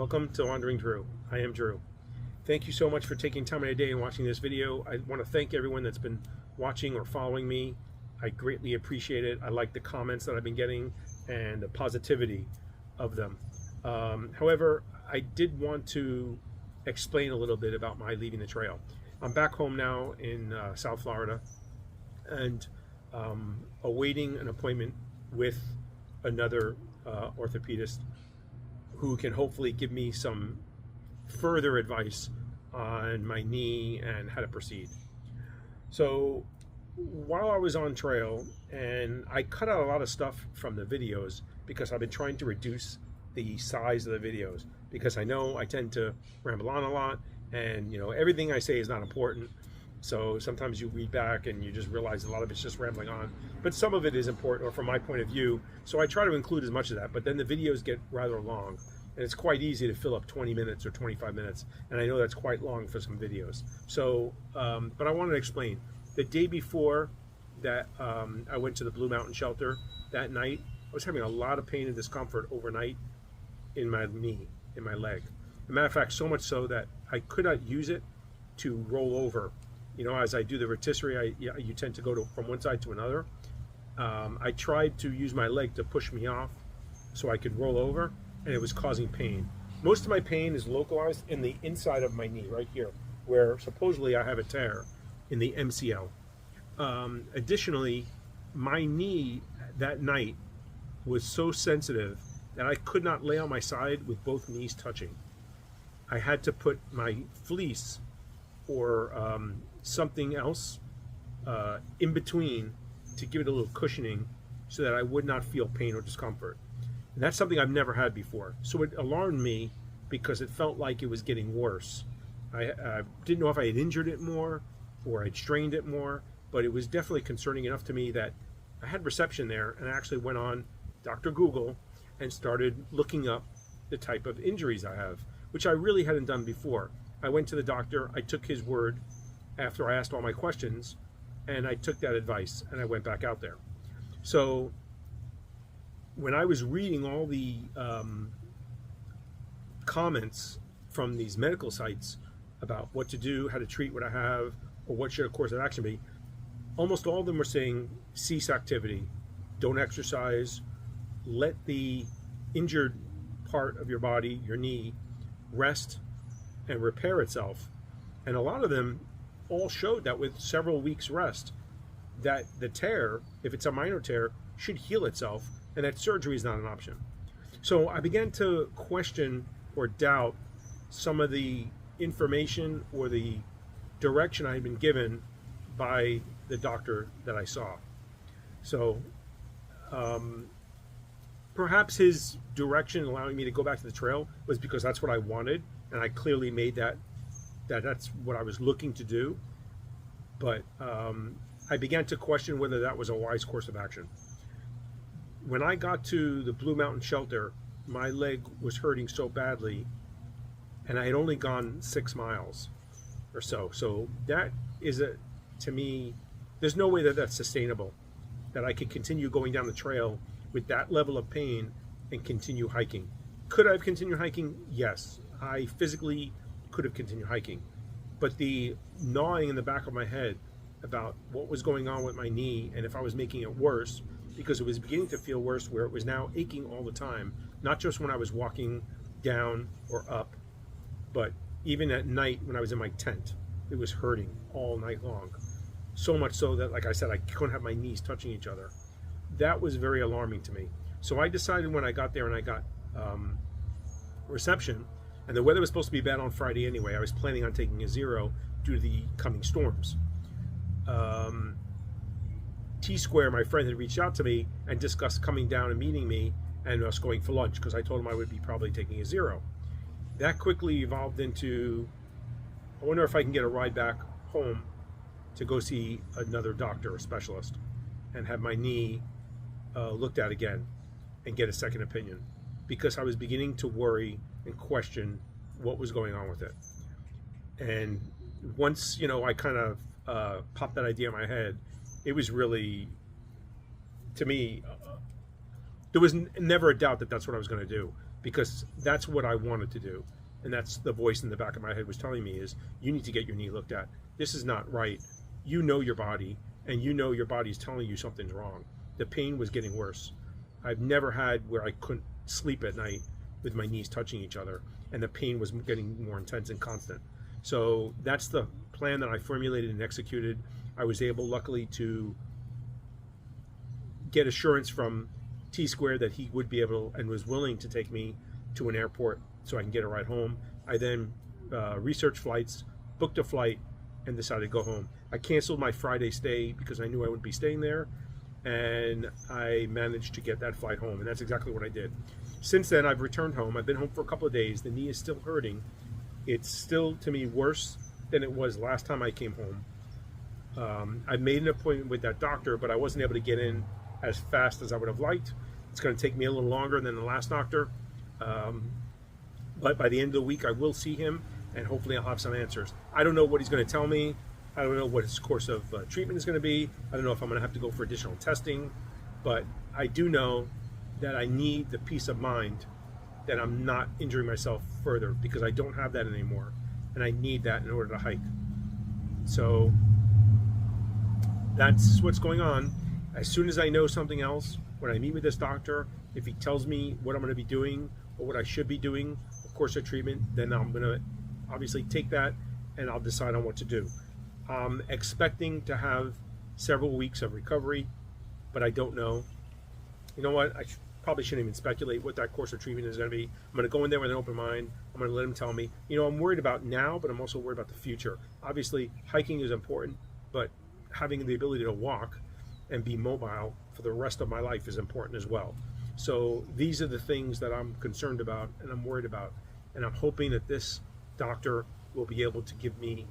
Welcome to Wandering Drew. I am Drew. Thank you so much for taking time of the day and watching this video. I want to thank everyone that's been watching or following me. I greatly appreciate it. I like the comments that I've been getting and the positivity of them. However, I did want to explain a little bit about my leaving the trail. I'm back home now in South Florida and awaiting an appointment with another orthopedist who can hopefully give me some further advice on my knee and how to proceed. So while I was on trail, and I cut out a lot of stuff from the videos because I've been trying to reduce the size of the videos, because I know I tend to ramble on a lot, and everything I say is not important. So sometimes you read back and you just realize a lot of it's just rambling on, but some of it is important, or from my point of view. So I try to include as much of that, but then the videos get rather long, and it's quite easy to fill up 20 minutes or 25 minutes. And I know that's quite long for some videos. So, but I wanted to explain. The day before that I went to the Blue Mountain Shelter, that night, I was having a lot of pain and discomfort overnight in my knee, in my leg. As a matter of fact, so much so that I could not use it to roll over. As I do the rotisserie, you tend to go from one side to another. I tried to use my leg to push me off so I could roll over, and it was causing pain. Most of my pain is localized in the inside of my knee, right here, where supposedly I have a tear in the MCL. Additionally, my knee that night was so sensitive that I could not lay on my side with both knees touching. I had to put my fleece or something else in between to give it a little cushioning so that I would not feel pain or discomfort. And that's something I've never had before. So it alarmed me because it felt like it was getting worse. I didn't know if I had injured it more or I'd strained it more, but it was definitely concerning enough to me that I had reception there, and I actually went on Dr. Google and started looking up the type of injuries I have, which I really hadn't done before. I went to the doctor, I took his word after I asked all my questions, and I took that advice and I went back out there. So when I was reading all the comments from these medical sites about what to do, how to treat what I have, or what should a course of action be, almost all of them were saying cease activity, don't exercise, let the injured part of your body, your knee, rest and repair itself. And a lot of them all showed that with several weeks rest, that the tear, if it's a minor tear, should heal itself, and that surgery is not an option. So I began to question or doubt some of the information or the direction I had been given by the doctor that I saw. So perhaps his direction allowing me to go back to the trail was because that's what I wanted, and I clearly made that's what I was looking to do. But I began to question whether that was a wise course of action. When I got to the Blue Mountain Shelter, my leg was hurting so badly, and I had only gone 6 miles or so. So that is, to me, there's no way that that's sustainable, that I could continue going down the trail with that level of pain and continue hiking. Could I have continued hiking? Yes, I physically could have continued hiking. But the gnawing in the back of my head about what was going on with my knee, and if I was making it worse, because it was beginning to feel worse where it was now aching all the time, not just when I was walking down or up, but even at night when I was in my tent, it was hurting all night long. So much so that, like I said, I couldn't have my knees touching each other. That was very alarming to me. So I decided when I got there and I got reception, and the weather was supposed to be bad on Friday anyway. I was planning on taking a 0 due to the coming storms. T-Square, my friend, had reached out to me and discussed coming down and meeting me and us going for lunch, because I told him I would be probably taking a 0. That quickly evolved into, I wonder if I can get a ride back home to go see another doctor or specialist and have my knee looked at again and get a second opinion, because I was beginning to worry and question what was going on with it. And once I kind of popped that idea in my head, it was really, to me, there was never a doubt that that's what I was going to do, because that's what I wanted to do. And that's the voice in the back of my head was telling me is, you need to get your knee looked at. This is not right. You know your body, and you know your body's telling you something's wrong. The pain was getting worse. I've never had where I couldn't sleep at night with my knees touching each other, and the pain was getting more intense and constant. So that's the plan that I formulated and executed. I was able, luckily, to get assurance from T-Square that he would be able and was willing to take me to an airport so I can get a ride home. I then researched flights, booked a flight, and decided to go home. I canceled my Friday stay because I knew I wouldn't be staying there, and I managed to get that flight home, and that's exactly what I did. Since then, I've returned home. I've been home for a couple of days. The knee is still hurting. It's still, to me, worse than it was last time I came home. I made an appointment with that doctor, but I wasn't able to get in as fast as I would have liked. It's going to take me a little longer than the last doctor. But by the end of the week, I will see him, and hopefully I'll have some answers. I don't know what he's going to tell me. I don't know what his course of treatment is going to be. I don't know if I'm going to have to go for additional testing. But I do know that I need the peace of mind that I'm not injuring myself further, because I don't have that anymore. And I need that in order to hike. So that's what's going on. As soon as I know something else, when I meet with this doctor, if he tells me what I'm going to be doing or what I should be doing, of course, of treatment, then I'm going to obviously take that and I'll decide on what to do. I'm expecting to have several weeks of recovery, but I don't know. You know what? I probably shouldn't even speculate what that course of treatment is going to be. I'm going to go in there with an open mind. I'm going to let him tell me. You know, I'm worried about now, but I'm also worried about the future. Obviously, hiking is important, but having the ability to walk and be mobile for the rest of my life is important as well. So these are the things that I'm concerned about and I'm worried about. And I'm hoping that this doctor will be able to give me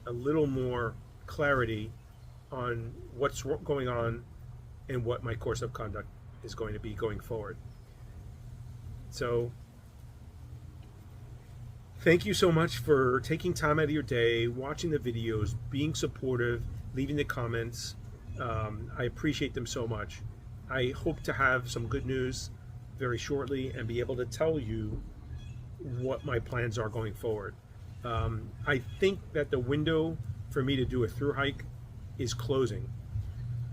a little more clarity on what's going on and what my course of conduct is going to be going forward. So thank you so much for taking time out of your day, watching the videos, being supportive, leaving the comments. I appreciate them so much. I hope to have some good news very shortly and be able to tell you what my plans are going forward. I think that the window for me to do a through hike is closing,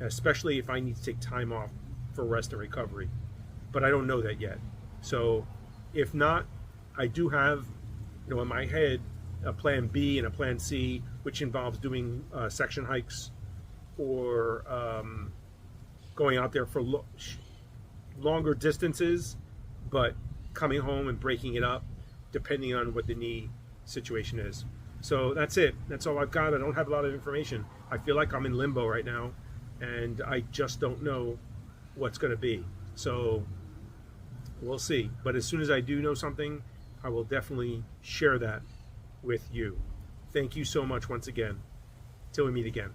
especially if I need to take time off for rest and recovery, but I don't know that yet. So if not, I do have, in my head, a plan B and a plan C, which involves doing section hikes or going out there for longer distances, but coming home and breaking it up depending on what the knee situation is. So that's it. That's all I've got. I don't have a lot of information. I feel like I'm in limbo right now, and I just don't know what's going to be. So we'll see. But as soon as I do know something, I will definitely share that with you. Thank you so much once again. Till we meet again.